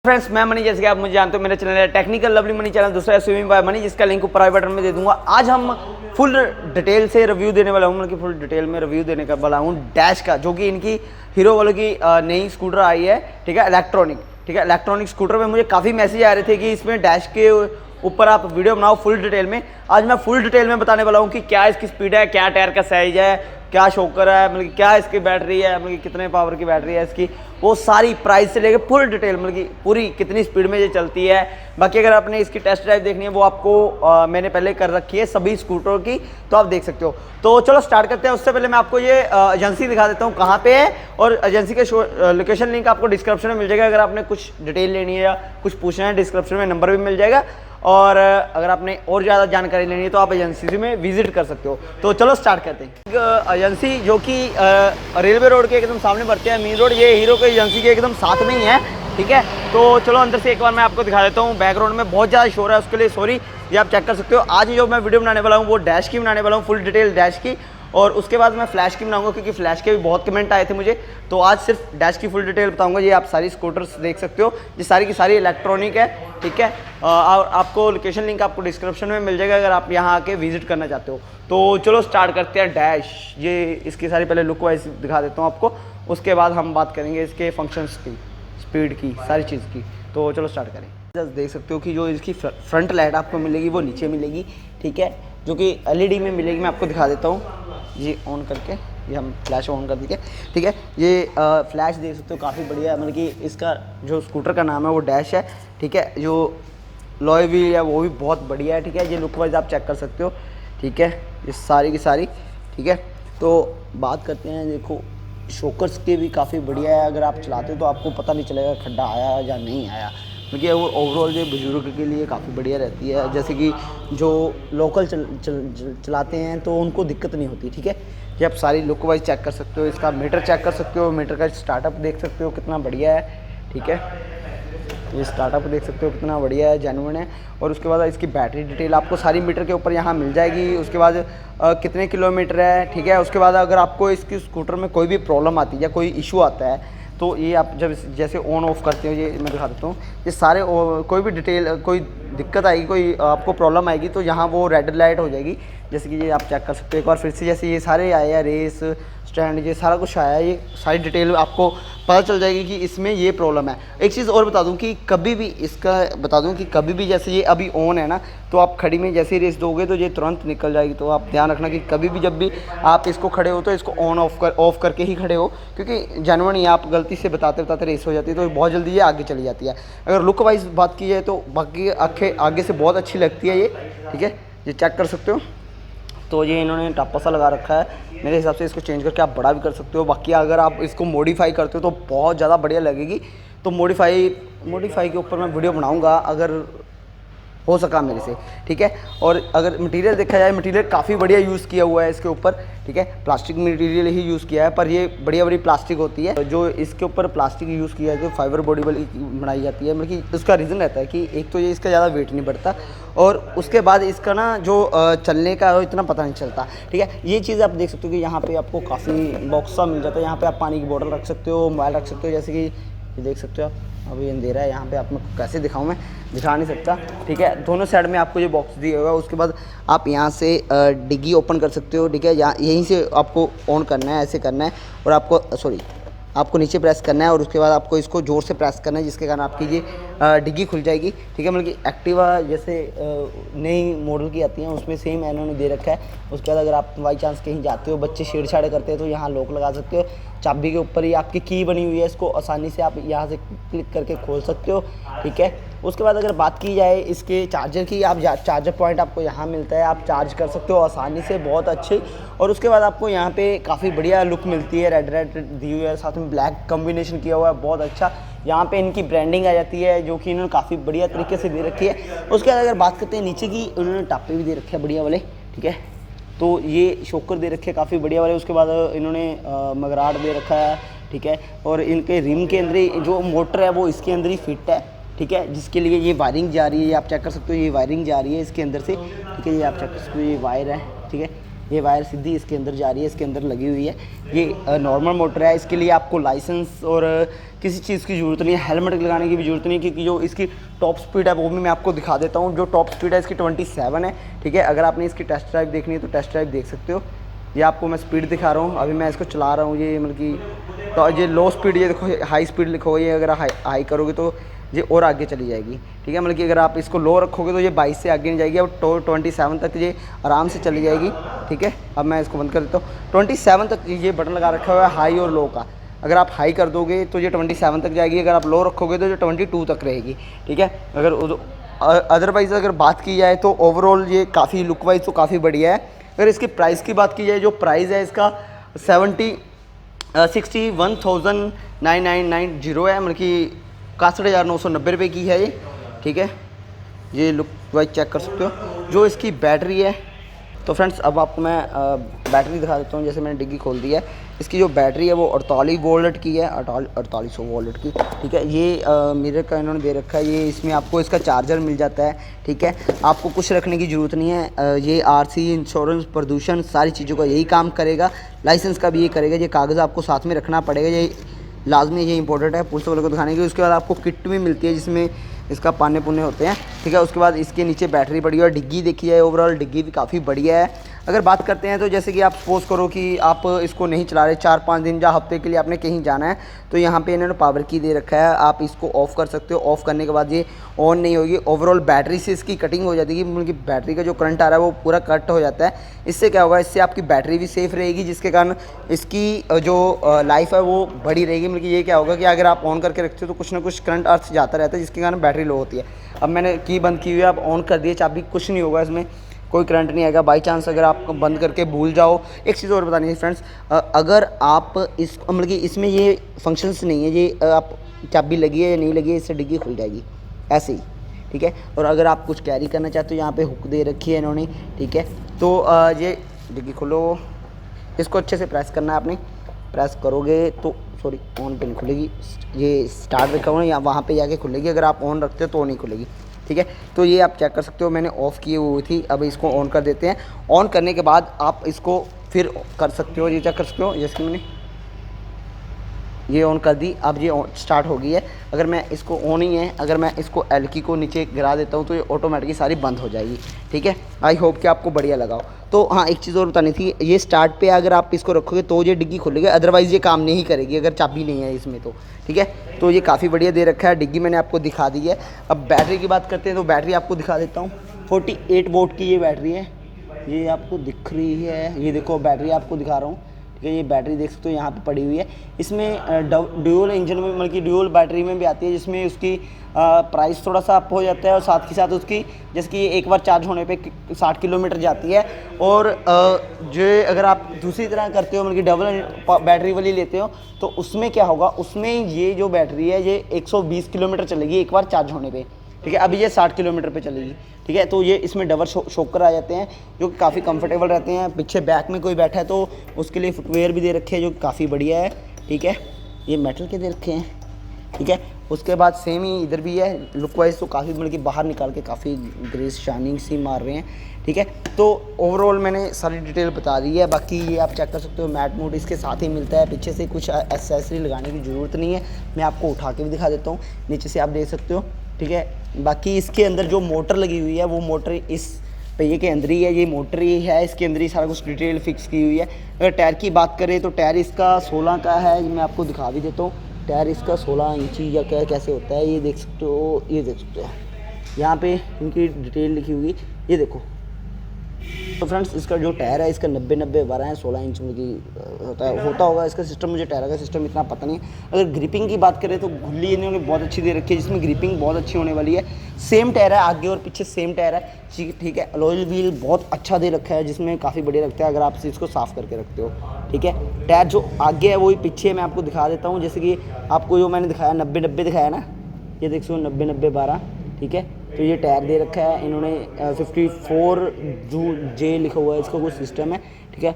Friends मैं money, जैसे कि आप मुझे जानते हो मेरा चैनल है टेक्निकल लवली मनी चैनल, दूसरा है स्विमिंग बाय मनी, जिसका लिंक ऊपर आई बटन में दे दूंगा। आज हम फुल डिटेल से रिव्यू देने वाला हूँ, मतलब कि फुल डिटेल में रिव्यू देने का वाला हूँ डैश का, जो कि इनकी हीरो वालों की नई स्कूटर आई है, ठीक है, इलेक्ट्रॉनिक, ठीक है, इलेक्ट्रॉनिक स्कूटर में मुझे काफ़ी मैसेज आ रहे थे कि इसमें डैश के ऊपर आप वीडियो बनाओ फुल डिटेल में। आज मैं फुल डिटेल में बताने वाला हूँ कि क्या इसकी स्पीड है, क्या टायर का साइज है, क्या शोकर है, मतलब क्या इसकी बैटरी है, मतलब कितने पावर की बैटरी है इसकी, वो सारी प्राइस से लेकर फुल डिटेल, मतलब कि पूरी कितनी स्पीड में ये चलती है। बाकी अगर आपने इसकी टेस्ट ड्राइव देखनी है वो आपको मैंने पहले कर रखी है सभी स्कूटरों की, तो आप देख सकते हो। तो चलो स्टार्ट करते हैं। उससे पहले मैं आपको ये एजेंसी दिखा देता हूँ कहाँ पे है, और एजेंसी के लोकेशन लिंक आपको डिस्क्रिप्शन में मिल जाएगा। अगर आपने कुछ डिटेल लेनी है या कुछ पूछना है, डिस्क्रिप्शन में नंबर भी मिल जाएगा, और अगर आपने और ज़्यादा जानकारी लेनी है तो आप एजेंसी में विजिट कर सकते हो। तो चलो स्टार्ट करते हैं। एजेंसी जो कि रेलवे रोड के एकदम सामने पड़ते हैं, मेन रोड, ये हीरो के एजेंसी के एकदम साथ में ही है, ठीक है। तो चलो अंदर से एक बार मैं आपको दिखा देता हूँ। बैकग्राउंड में बहुत ज़्यादा शोर है, उसके लिए सॉरी, ये आप चेक कर सकते हो। आज जो मैं वीडियो बनाने वाला हूँ वो डैश की बनाने वाला हूँ, फुल डिटेल डैश की, और उसके बाद मैं फ्लैश की बनाऊंगा, क्योंकि फ्लैश के भी बहुत कमेंट आए थे मुझे। तो आज सिर्फ डैश की फुल डिटेल बताऊंगा। ये आप सारी स्कूटर्स देख सकते हो, ये सारी की सारी इलेक्ट्रॉनिक है, ठीक है। और आपको लोकेशन लिंक आपको डिस्क्रिप्शन में मिल जाएगा अगर आप यहाँ आके विजिट करना चाहते हो। तो चलो स्टार्ट करते हैं डैश। ये इसकी सारी पहले लुक वाइज दिखा देता हूँ आपको, उसके बाद हम बात करेंगे इसके फंक्शंस की, स्पीड की, सारी चीज़ की। तो चलो स्टार्ट करें। जस्ट देख सकते हो कि जो इसकी फ्रंट लाइट आपको मिलेगी वो नीचे मिलेगी, ठीक है, जो कि एलईडी में मिलेगी। मैं आपको दिखा देता हूँ, ये ऑन करके, ये हम फ्लैश ऑन कर देंगे, ठीक है। ये फ्लैश देख सकते हो काफ़ी बढ़िया है, मतलब कि इसका जो स्कूटर का नाम है वो डैश है, ठीक है। जो लॉय व्हील है वो भी बहुत बढ़िया है, ठीक है। ये लुक वाइज आप चेक कर सकते हो, ठीक है, ये सारी की सारी, ठीक है। तो बात करते हैं, देखो शोकर्स के भी काफ़ी बढ़िया है। अगर आप चलाते हो तो आपको पता नहीं चलेगा खड्डा आया या नहीं आया, क्योंकि वो ओवरऑल जो बुजुर्ग के लिए काफ़ी बढ़िया रहती है। जैसे कि जो लोकल चलाते हैं तो उनको दिक्कत नहीं होती, ठीक है। ये आप सारी लुक वाइज चेक कर सकते हो, इसका मीटर चेक कर सकते हो, मीटर का स्टार्टअप देख सकते हो कितना बढ़िया है, ठीक है। ये स्टार्टअप देख सकते हो कितना बढ़िया है, जेन्युइन है। और उसके बाद इसकी बैटरी डिटेल आपको सारी मीटर के ऊपर यहाँ मिल जाएगी। उसके बाद कितने किलोमीटर है, ठीक है। उसके बाद अगर आपको इसकी स्कूटर में कोई भी प्रॉब्लम आती है या कोई इशू आता है, तो ये आप जब जैसे ऑन ऑफ करते हो, ये मैं दिखा देता हूँ, ये सारे कोई भी डिटेल, कोई दिक्कत आएगी, कोई आपको प्रॉब्लम आएगी, तो यहाँ वो रेड लाइट हो जाएगी, जैसे कि ये आप चेक कर सकते हो एक बार फिर से। जैसे ये सारे आए हैं, रेस स्टैंड, ये सारा कुछ आया है, ये सारी डिटेल आपको पता चल जाएगी कि इसमें ये प्रॉब्लम है। एक चीज़ और बता दूं कि कभी भी इसका बता दूं कि कभी भी जैसे ये अभी ऑन है ना, तो आप खड़ी में जैसे ही रेस दोगे तो ये तुरंत निकल जाएगी। तो आप ध्यान रखना कि कभी भी जब भी आप इसको खड़े हो तो इसको ऑन ऑफ करके ही खड़े हो, क्योंकि जानवर नहीं, आप गलती से बताते बताते रेस हो जाती है तो बहुत जल्दी ये आगे चली जाती है। अगर लुक वाइज बात की जाए तो बाकी आगे से बहुत अच्छी लगती है ये, ठीक है, ये चेक कर सकते हो। तो ये इन्होंने टापा सा लगा रखा है, मेरे हिसाब से इसको चेंज करके आप बड़ा भी कर सकते हो। बाकी अगर आप इसको मॉडिफाई करते हो तो बहुत ज़्यादा बढ़िया लगेगी। तो मॉडिफाई के ऊपर मैं वीडियो बनाऊंगा अगर हो सका मेरे से, ठीक है। और अगर मटेरियल देखा जाए, मटेरियल काफ़ी बढ़िया यूज़ किया हुआ है इसके ऊपर, ठीक है। प्लास्टिक मटेरियल ही यूज़ किया है, पर ये बढ़िया बड़ी प्लास्टिक होती है। जो इसके ऊपर प्लास्टिक यूज़ किया है, जो फाइबर बॉडी वाली बनाई जाती है, मतलब कि उसका रीज़न रहता है कि एक तो ये इसका ज़्यादा वेट नहीं बढ़ता, और उसके बाद इसका ना जो चलने का इतना पता नहीं चलता, ठीक है। ये चीज़ आप देख सकते हो कि यहाँ पर आपको काफ़ी बॉक्स सा मिल जाता है। यहाँ पर आप पानी की बोतल रख सकते हो, मोबाइल रख सकते हो, जैसे कि ये देख सकते हो आप। अभी अंधेरा है यहाँ पे, आप मैं कैसे दिखाऊँ, मैं दिखा नहीं सकता, ठीक है। दोनों साइड में आपको ये बॉक्स दिया होगा। उसके बाद आप यहाँ से डिग्गी ओपन कर सकते हो, ठीक है। यहाँ यहीं से आपको ऑन करना है, ऐसे करना है, और आपको नीचे प्रेस करना है, और उसके बाद आपको इसको ज़ोर से प्रेस करना है, जिसके कारण आपकी ये डिग्गी खुल जाएगी, ठीक है। मतलब कि एक्टिवा जैसे नई मॉडल की आती हैं उसमें सेम इन्होंने दे रखा है। उसके बाद अगर आप बाई चांस कहीं जाते हो, बच्चे छेड़छाड़ करते हैं, तो यहाँ लॉक लगा सकते हो। चाबी के ऊपर ही आपकी की बनी हुई है, इसको आसानी से आप यहाँ से क्लिक करके खोल सकते हो, ठीक है। उसके बाद अगर बात की जाए इसके चार्जर की, आप चार्जर पॉइंट आपको यहाँ मिलता है, आप चार्ज कर सकते हो आसानी से, बहुत अच्छी। और उसके बाद आपको यहाँ पे काफ़ी बढ़िया लुक मिलती है, रेड दी हुई है, साथ में ब्लैक कॉम्बिनेशन किया हुआ है, बहुत अच्छा। यहाँ पे इनकी ब्रांडिंग आ जाती है, जो कि इन्होंने काफ़ी बढ़िया तरीके से दे रखी है। उसके बाद अगर बात करते हैं नीचे की, उन्होंने टापे भी दे रखे हैं बढ़िया वाले, ठीक है। तो ये शोकर दे रखे हैं काफ़ी बढ़िया वाले। उसके बाद इन्होंने मगराट दे रखा है, ठीक है। और इनके रिम के अंदर ही जो मोटर है वो इसके अंदर ही फिट है, ठीक है, जिसके लिए ये वायरिंग जा रही है, ये आप चेक कर सकते हो, ये वायरिंग जा रही है इसके अंदर से, ठीक है। ये आप चेक कर सकते हो, ये वायर है, ठीक है, ये वायर सीधी इसके अंदर जा रही है, इसके अंदर लगी हुई है। ये नॉर्मल मोटर है, इसके लिए आपको लाइसेंस और किसी चीज़ की ज़रूरत नहीं है, हेलमेट लगाने की भी ज़रूरत नहीं है, क्योंकि जो इसकी टॉप स्पीड है वो भी मैं आपको दिखा देता हूँ। जो टॉप स्पीड है इसकी 27 है, ठीक है। अगर आपने इसकी टेस्ट ड्राइव देखनी है तो टेस्ट ड्राइव देख सकते हो। ये आपको मैं स्पीड दिखा रहा हूँ, अभी मैं इसको चला रहा हूँ। ये मतलब कि तो ये लो स्पीड, ये देखो हाई स्पीड लिखो, ये अगर हाई करोगे तो ये और आगे चली जाएगी, ठीक है। मतलब कि अगर आप इसको लो रखोगे तो ये 22 से आगे नहीं जाएगी, अब 27 तक ये आराम से चली जाएगी, ठीक है। अब मैं इसको बंद कर देता हूँ। 27 तक ये बटन लगा रखा हुआ है हाई और लो का। अगर आप हाई कर दोगे तो ये 27 तक जाएगी, अगर आप लो रखोगे तो ये 22 तक रहेगी, ठीक है। अदरवाइज़ अगर बात की जाए तो ओवरऑल ये काफ़ी लुक वाइज तो काफ़ी बढ़िया है। अगर इसकी प्राइस की बात की जाए, जो प्राइस है इसका 61,990 है, मतलब कि 61,990 रुपये की है ये, ठीक है। ये लुक वाइज चेक कर सकते हो। जो इसकी बैटरी है, तो फ्रेंड्स अब आपको मैं बैटरी दिखा देता हूँ। जैसे मैंने डिग्गी खोल दी है, इसकी जो बैटरी है वो 48 वोल्ट की है, 4800 वोल्ट की, ठीक है। ये मिरर का इन्होंने दे रखा है, ये इसमें आपको इसका चार्जर मिल जाता है, ठीक है। आपको कुछ रखने की ज़रूरत नहीं है। ये आरसी, इंश्योरेंस, प्रदूषण सारी चीज़ों का यही काम करेगा, लाइसेंस का भी ये करेगा। ये कागज़ आपको साथ में रखना पड़ेगा, ये लाजमी, ये इंपॉर्टेंट है पुलिस वालों को दिखाने की। उसके बाद आपको किट भी मिलती है जिसमें इसका पाने पुने होते हैं, ठीक है। उसके बाद इसके नीचे बैटरी पड़ी है और डिग्गी देखी जाए, ओवरऑल डिग्गी भी काफ़ी बढ़िया है। अगर बात करते हैं तो जैसे कि आप सपोज़ करो कि आप इसको नहीं चला रहे, 4-5 दिन या हफ्ते के लिए आपने कहीं जाना है, तो यहाँ पे इन्होंने पावर की दे रखा है, आप इसको ऑफ़ कर सकते हो। ऑफ़ करने के बाद ये ऑन नहीं होगी, ओवरऑल बैटरी से इसकी कटिंग हो जाती है, मतलब बैटरी का जो करंट आ रहा है वो पूरा कट हो जाता है। इससे क्या होगा, इससे आपकी बैटरी भी सेफ़ रहेगी, जिसके कारण इसकी जो लाइफ है वो बड़ी रहेगी। मतलब ये क्या होगा कि अगर आप ऑन करके रखते हो तो कुछ ना कुछ करंट अर्थ से जाता रहता है, जिसके कारण बैटरी लो होती है। अब मैंने की बंद की हुई है, अब ऑन कर दिए, चाबी, कुछ नहीं होगा, इसमें कोई करंट नहीं आएगा। बाई चांस अगर आप बंद करके भूल जाओ, एक चीज़ और बतानी है फ्रेंड्स, अगर आप इस मतलब कि इसमें ये फंक्शंस नहीं है, ये आप चाबी लगी है या नहीं लगी है, इससे डिग्गी खुल जाएगी ऐसे ही, ठीक है। और अगर आप कुछ कैरी करना चाहते हो, यहाँ पे हुक दे रखी है इन्होंने, ठीक है। तो ये डिग्गी खोलो, इसको अच्छे से प्रेस करना है आपने, प्रेस करोगे तो सॉरी ऑन पे नहीं खुलेगी, ये स्टार्ट रखा हुआ है, या वहाँ पे जाके खुलेगी। अगर आप ऑन रखते हो तो नहीं खुलेगी, ठीक है। तो ये आप चेक कर सकते हो, मैंने ऑफ़ की हुई थी, अब इसको ऑन कर देते हैं। ऑन करने के बाद आप इसको फिर कर सकते हो, ये चेक कर सकते हो, जैसे मैंने ये ऑन कर दी, अब ये स्टार्ट हो गई है। अगर मैं इसको ऑन ही है, अगर मैं इसको एल की को नीचे गिरा देता हूँ तो ये ऑटोमेटिकली सारी बंद हो जाएगी, ठीक है। आई होप कि आपको बढ़िया लगाओ। तो हाँ, एक चीज़ और बतानी थी, ये स्टार्ट पे अगर आप इसको रखोगे तो ये डिग्गी खुलेगी, अदरवाइज़ ये काम नहीं करेगी अगर चाबी नहीं है इसमें तो, ठीक है। तो ये काफ़ी बढ़िया दे रखा है, डिग्गी मैंने आपको दिखा दी है। अब बैटरी की बात करते हैं, तो बैटरी आपको दिखा देता हूँ। 48 वोल्ट की ये बैटरी है, ये आपको दिख रही है, ये देखो बैटरी आपको दिखा रहा हूँ, ठीक है। ये बैटरी देख सकते हो यहाँ पे पड़ी हुई है। इसमें ड्यूल इंजन में, मतलब कि ड्यूल बैटरी में भी आती है, जिसमें उसकी प्राइस थोड़ा सा अप हो जाता है, और साथ के साथ उसकी जैसे कि एक बार चार्ज होने पे 60 किलोमीटर जाती है। और जो अगर आप दूसरी तरह करते हो, मतलब कि डबल बैटरी वाली लेते हो, तो उसमें क्या होगा, उसमें ये जो बैटरी है ये 120 किलोमीटर चलेगी एक बार चार्ज होने पे, ठीक है। अभी ये 60 किलोमीटर पे चलेगी, ठीक है। तो ये इसमें डबल शॉकर आ जाते हैं, जो कि काफ़ी कंफर्टेबल रहते हैं। पीछे बैक में कोई बैठा है तो उसके लिए फुटवेयर भी दे रखे हैं, जो काफ़ी बढ़िया है, ठीक है। ये मेटल के दे रखे हैं, ठीक है। उसके बाद सेम ही इधर भी है, लुक वाइज तो काफ़ी मतलब कि बाहर निकाल के काफ़ी ग्रेस शाइनिंग सी मार रहे हैं, ठीक है। तो ओवरऑल मैंने सारी डिटेल बता दी है। बाकी ये आप चेक कर सकते हो, मैट मोड इसके साथ ही मिलता है, पीछे से कुछ एक्सेसरी लगाने की ज़रूरत नहीं है। मैं आपको उठा के भी दिखा देता हूँ, नीचे से आप देख सकते हो, ठीक है। बाकी इसके अंदर जो मोटर लगी हुई है वो मोटर इस पहिए के अंदर ही है, ये मोटर ही है, इसके अंदर ही सारा कुछ डिटेल फिक्स की हुई है। अगर टायर की बात करें तो टायर इसका 16 का है, मैं आपको दिखा भी देता हूँ। टायर इसका 16 इंची या क्या कैसे होता है, ये देख सकते हो, ये देख सकते हो, यहाँ पे इनकी डिटेल लिखी हुई, ये देखो। तो फ्रेंड्स इसका जो टायर है इसका 90-90-12 है, 16 इंच में की होता होगा इसका सिस्टम, मुझे टायर का सिस्टम इतना पता नहीं। अगर ग्रिपिंग की बात करें तो घुल्ली इन्होंने बहुत अच्छी दे रखी है, जिसमें ग्रिपिंग बहुत अच्छी होने वाली है। सेम टायर है, आगे और पीछे सेम टायर है, ठीक है। अलॉय व्हील बहुत अच्छा दे रखा है, जिसमें काफ़ी बढ़िया लगता है अगर आप इसको साफ़ करके रखते हो, ठीक है। टायर जो आगे है वही पीछे मैं आपको दिखा देता हूँ। जैसे कि आपको जो मैंने दिखाया 90-90 दिखाया ना, ये देख सो 90-90-12, ठीक है। तो ये टायर दे रखा है इन्होंने 54J लिखा हुआ है, इसका कोई सिस्टम है, ठीक है।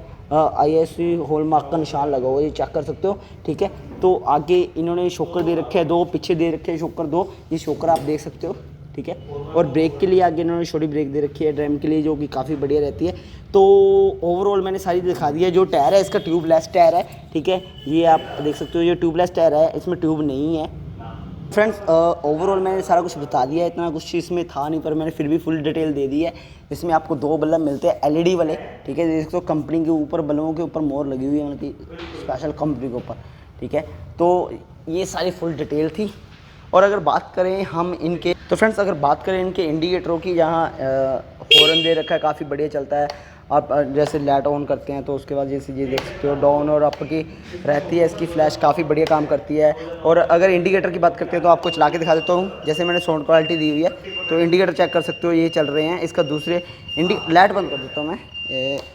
ISC हॉलमार्क का निशान लगा हुआ है, ये चेक कर सकते हो, ठीक है। तो आगे इन्होंने शॉकर दे रखे हैं 2, पीछे दे रखे हैं शॉकर 2, ये शॉकर आप देख सकते हो, ठीक है। और ब्रेक के लिए आगे इन्होंने छोटी ब्रेक दे रखी है ड्रम के लिए, जो कि काफ़ी बढ़िया रहती है। तो ओवरऑल मैंने सारी दिखा दी है। जो टायर है इसका ट्यूबलेस टायर है, ठीक है, ये आप देख सकते हो, ये ट्यूबलेस टायर है, इसमें ट्यूब नहीं है। फ्रेंड्स ओवरऑल मैंने सारा कुछ बता दिया है, इतना कुछ इसमें था नहीं, पर मैंने फिर भी फुल डिटेल दे दी है। इसमें आपको 2 बल्ब मिलते हैं LED वाले, ठीक है, देख सकते हो कंपनी के ऊपर बल्बों के ऊपर मोहर लगी हुई है, मतलब कि स्पेशल कंपनी के ऊपर, ठीक है। तो ये सारी फुल डिटेल थी। और अगर बात करें हम इनके, तो फ्रेंड्स अगर बात करें इनके इंडिकेटरों की, जहाँ हॉर्न दे रखा है, काफ़ी बढ़िया चलता है। आप जैसे लाइट ऑन करते हैं तो उसके बाद जैसे ये देख सकते हो डाउन और अप की रहती है, इसकी फ्लैश काफ़ी बढ़िया काम करती है। और अगर इंडिकेटर की बात करते हैं तो आपको चला के दिखा देता हूँ। जैसे मैंने साउंड क्वालिटी दी हुई है, तो इंडिकेटर चेक कर सकते हो, ये चल रहे हैं। इसका दूसरे लाइट बंद कर देता हूँ मैं,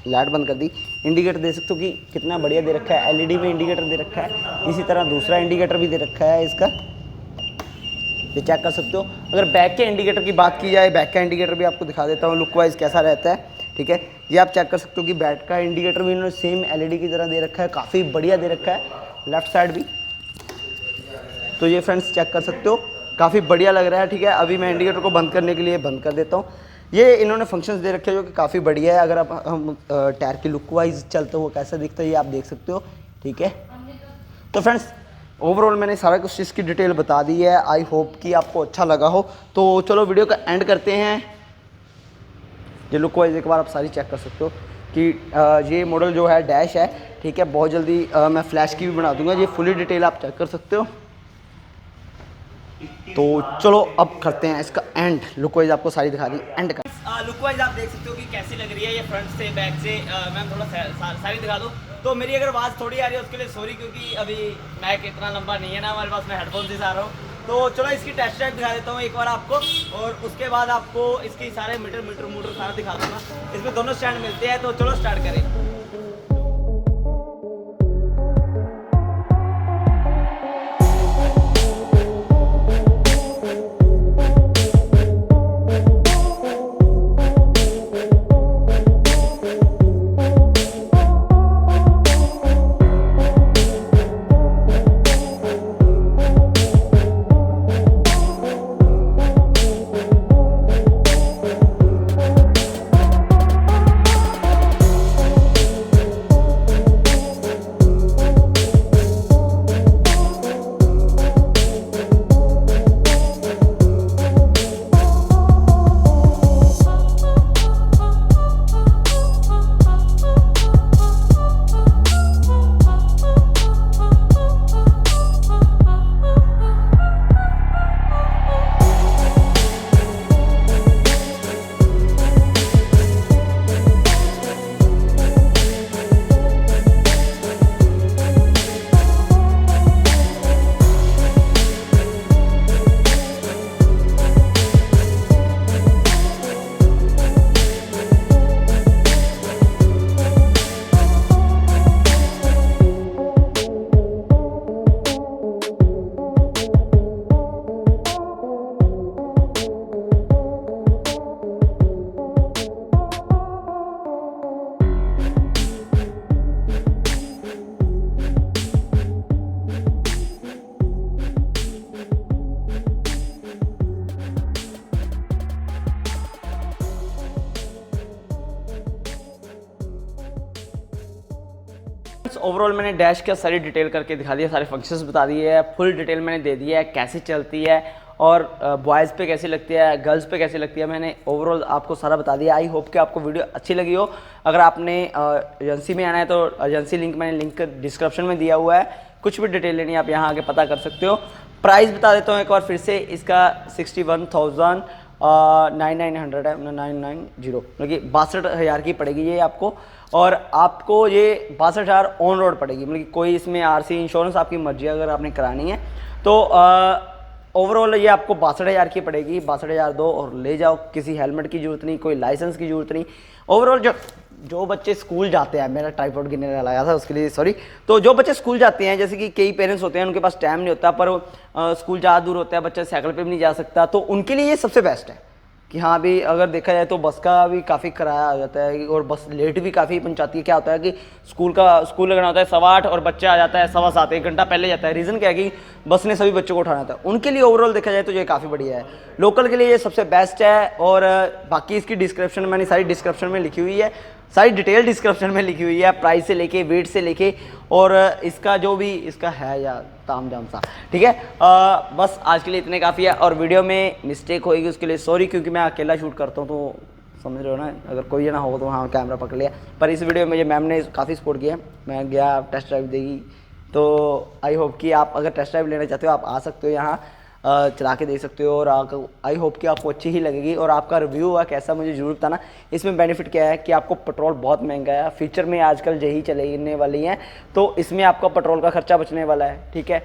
लाइट बंद कर दी। इंडिकेटर दे सकते हो कि कितना बढ़िया दे रखा है, LED में इंडिकेटर दे रखा है। इसी तरह दूसरा इंडिकेटर भी दे रखा है इसका, ये चेक कर सकते हो। अगर बैक के इंडिकेटर की बात की जाए, बैक का इंडिकेटर भी आपको दिखा देता हूँ लुक वाइज कैसा रहता है, ठीक है। ये आप चेक कर सकते हो कि बैक का इंडिकेटर भी इन्होंने सेम LED की तरह दे रखा है, काफ़ी बढ़िया दे रखा है, लेफ्ट साइड भी। तो ये फ्रेंड्स चेक कर सकते हो, काफ़ी बढ़िया लग रहा है, ठीक है। अभी मैं इंडिकेटर को बंद करने के लिए बंद कर देता हूँ। ये इन्होंने फंक्शंस दे रखे हैं जो कि काफ़ी बढ़िया है। अगर आप हम टायर की लुक वाइज चलते हुए कैसा दिखता है ये आप देख सकते हो, ठीक है। तो फ्रेंड्स ओवरऑल मैंने सारा कुछ इसकी डिटेल बता दी है। आई होप कि आपको अच्छा लगा हो। तो चलो वीडियो का एंड करते हैं। ये लुक वाइज एक बार आप सारी चेक कर सकते हो कि ये मॉडल जो है डैश है, ठीक है। बहुत जल्दी मैं फ्लैश की भी बना दूंगा, ये फुली डिटेल आप चेक कर सकते हो। तो चलो अब करते हैं इसका एंड। लुक वाइज आपको सारी दिखा दी, एंड कर। लुक वाइज आप देख सकते हो कि कैसी लग रही है ये फ्रंट से बैक से। मैं थोड़ा सारी दिखा दूँ। तो मेरी अगर आवाज़ थोड़ी आ रही है उसके लिए सॉरी, क्योंकि अभी मैक इतना लंबा नहीं है ना हमारे पास, मैं हेडफोन से आ रहा हूँ। तो चलो इसकी टेस्ट ड्राइव दिखा देता हूँ एक बार आपको, और उसके बाद आपको इसकी सारे मीटर सारा दिखा दूँगा। इसमें दोनों स्टैंड मिलते हैं। तो चलो स्टार्ट करें। ओवरऑल मैंने डैश का सारी डिटेल करके दिखा दिया, सारे फंक्शंस बता दिए है, फुल डिटेल मैंने दे दिया है, कैसे चलती है और बॉयज़ पे कैसी लगती है, गर्ल्स पे कैसी लगती है, मैंने ओवरऑल आपको सारा बता दिया। आई होप कि आपको वीडियो अच्छी लगी हो। अगर आपने एजेंसी में आना है तो एजेंसी लिंक मैंने लिंक डिस्क्रिप्शन में दिया हुआ है। कुछ भी डिटेल लेनी है आप यहाँ आके पता कर सकते हो। प्राइस बता देता हूँ एक बार फिर से, इसका 61,900 है, 990, मतलब कि 62,000 की पड़ेगी ये आपको। और आपको ये 62,000 ऑन रोड पड़ेगी, मतलब कि कोई इसमें RC इंश्योरेंस आपकी मर्जी अगर आपने करानी है तो ओवरऑल ये आपको 62,000 की पड़ेगी। 62,000 दो और ले जाओ, किसी हेलमेट की जरूरत नहीं, कोई लाइसेंस की जरूरत नहीं। ओवरऑल जो बच्चे स्कूल जाते हैं, मेरा ट्राइपॉड गिरने लगा था उसके लिए सॉरी। तो जो बच्चे स्कूल जाते हैं, जैसे कि कई पेरेंट्स होते हैं उनके पास टाइम नहीं होता, पर स्कूल ज़्यादा दूर होता है, बच्चा साइकिल पे भी नहीं जा सकता, तो उनके लिए ये सबसे बेस्ट है। कि हाँ भी अगर देखा जाए तो बस का भी काफ़ी किराया आ जाता है और बस लेट भी काफ़ी पहुंचाती है। क्या होता है कि स्कूल लगना होता है 8:15 और बच्चा आ जाता है 7:15, 1 घंटा पहले जाता है। रीज़न क्या है कि बस ने सभी बच्चों को उठाना था। उनके लिए ओवरऑल देखा जाए तो ये काफ़ी बढ़िया है, लोकल के लिए ये सबसे बेस्ट है। और बाकी इसकी डिस्क्रिप्शन मैंने सारी डिस्क्रिप्शन में लिखी हुई है, सारी डिटेल डिस्क्रिप्शन में लिखी हुई है, प्राइस से लेके वेट से लेके और इसका जो भी इसका है या ताम जाम सा, ठीक है। बस आज के लिए इतने काफ़ी है। और वीडियो में मिस्टेक होएगी उसके लिए सॉरी, क्योंकि मैं अकेला शूट करता हूँ तो समझ रहे हो ना, अगर कोई ना हो तो हाँ कैमरा पकड़ लिया। पर इस वीडियो में मुझे मैम ने काफ़ी सपोर्ट किया, मैं गया टेस्ट ड्राइव देगी। तो आई होप कि आप अगर टेस्ट ड्राइव लेना चाहते हो आप आ सकते हो यहाँ, चला के देख सकते हो। और आई होप कि आपको अच्छी ही लगेगी। और आपका रिव्यू हुआ कैसा मुझे जरूर बताना। इसमें बेनिफिट क्या है कि आपको पेट्रोल बहुत महंगा है, फ्यूचर में आजकल यही चलने वाली हैं, तो इसमें आपका पेट्रोल का खर्चा बचने वाला है, ठीक है।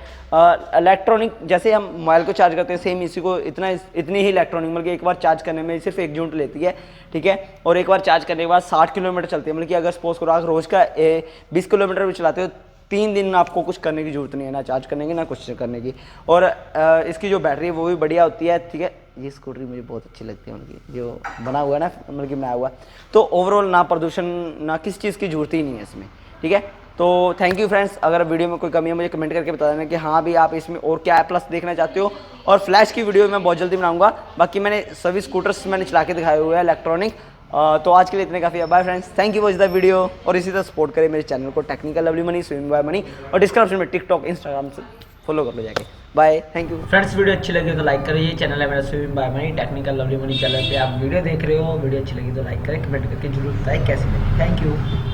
इलेक्ट्रॉनिक जैसे हम मोबाइल को चार्ज करते हैं सेम इसी को इतनी ही इलेक्ट्रॉनिक मतलब कि एक बार चार्ज करने में सिर्फ 1 यूनिट लेती है, ठीक है। और एक बार चार्ज करने के बाद 60 किलोमीटर चलती है। मतलब कि अगर सपोज करो आप रोज़ का 20 किलोमीटर भी चलाते हो, 3 दिन आपको कुछ करने की जरूरत नहीं है, ना चार्ज करने की ना कुछ करने की। और इसकी जो बैटरी है वो भी बढ़िया होती है, ठीक है। ये स्कूटरी मुझे बहुत अच्छी लगती है, मतलब कि जो बना हुआ है ना, मतलब कि बनाया हुआ। तो ओवरऑल ना प्रदूषण ना किसी चीज़ की जरूरत ही नहीं है इसमें, ठीक है। तो थैंक यू फ्रेंड्स। अगर वीडियो में कोई कमी है मुझे कमेंट करके बता देना कि हाँ भी आप इसमें और क्या प्लस देखना चाहते हो। और फ्लैश की वीडियो मैं बहुत जल्दी बनाऊंगा। बाकी मैंने सभी स्कूटर्स मैंने चला के दिखाए हुए हैं इलेक्ट्रॉनिक। तो आज के लिए इतने काफ़ी है। Bye friends, thank you watch the video. और इसी तरह सपोर्ट करें मेरे चैनल को technical lovely money, swimming by money. और डिस्क्रिप्शन में टिकटॉक इंस्टाग्राम से फॉलो कर लो जाके। Bye, thank you friends. Video अच्छी लगी तो लाइक करिए, चैनल है मेरा swimming by money technical lovely money channel पे आप वीडियो देख रहे हो। वीडियो अच्छी लगी तो लाइक करें, कमेंट करके जरूर बताएं कैसी लगी। Thank you.